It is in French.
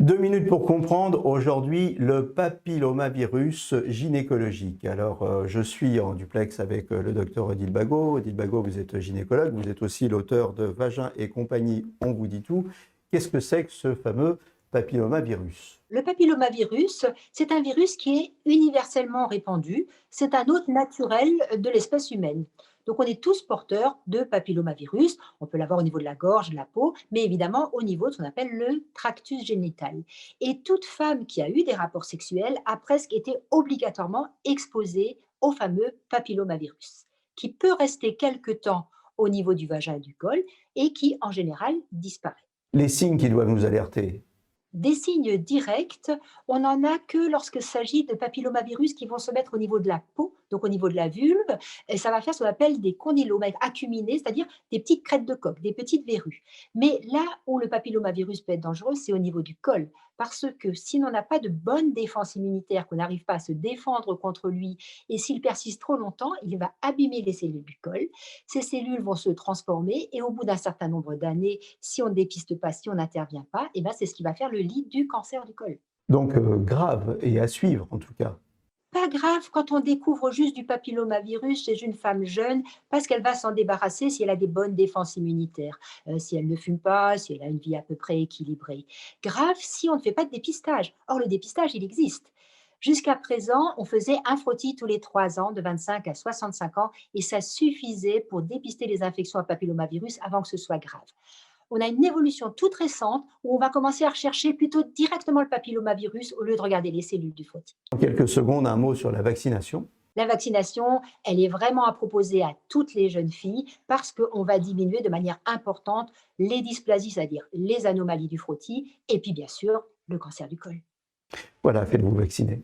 2 minutes pour comprendre aujourd'hui le papillomavirus gynécologique. Alors, je suis en duplex avec le docteur Odile Bagot. Odile Bagot, vous êtes gynécologue, vous êtes aussi l'auteur de Vagin et compagnie, on vous dit tout. Qu'est-ce que c'est que ce fameux papillomavirus? Le papillomavirus, c'est un virus qui est universellement répandu. C'est un hôte naturel de l'espèce humaine. Donc, on est tous porteurs de papillomavirus. On peut l'avoir au niveau de la gorge, de la peau, mais évidemment au niveau de ce qu'on appelle le tractus génital. Et toute femme qui a eu des rapports sexuels a presque été obligatoirement exposée au fameux papillomavirus, qui peut rester quelque temps au niveau du vagin et du col et qui, en général, disparaît. Les signes qui doivent nous alerter. Des signes directs, on n'en a que lorsqu'il s'agit de papillomavirus qui vont se mettre au niveau de la peau, donc au niveau de la vulve, et ça va faire ce qu'on appelle des condylomes acuminés, c'est-à-dire des petites crêtes de coque, des petites verrues. Mais là où le papillomavirus peut être dangereux, c'est au niveau du col, parce que si on n'a pas de bonne défense immunitaire, qu'on n'arrive pas à se défendre contre lui, et s'il persiste trop longtemps, il va abîmer les cellules du col. Ces cellules vont se transformer et au bout d'un certain nombre d'années, si on ne dépiste pas, si on n'intervient pas, et ben c'est ce qui va faire le lit du cancer du col. Donc, grave et à suivre en tout cas. Pas grave quand on découvre juste du papillomavirus chez une femme jeune, parce qu'elle va s'en débarrasser si elle a des bonnes défenses immunitaires, si elle ne fume pas, si elle a une vie à peu près équilibrée. Grave si on ne fait pas de dépistage. Or, le dépistage, il existe. Jusqu'à présent, on faisait un frottis tous les 3 ans, de 25 à 65 ans, et ça suffisait pour dépister les infections à papillomavirus avant que ce soit grave. On a une évolution toute récente où on va commencer à rechercher plutôt directement le papillomavirus au lieu de regarder les cellules du frottis. En quelques secondes, un mot sur la vaccination. La vaccination, elle est vraiment à proposer à toutes les jeunes filles parce qu'on va diminuer de manière importante les dysplasies, c'est-à-dire les anomalies du frottis, et puis bien sûr le cancer du col. Voilà, faites-vous vacciner.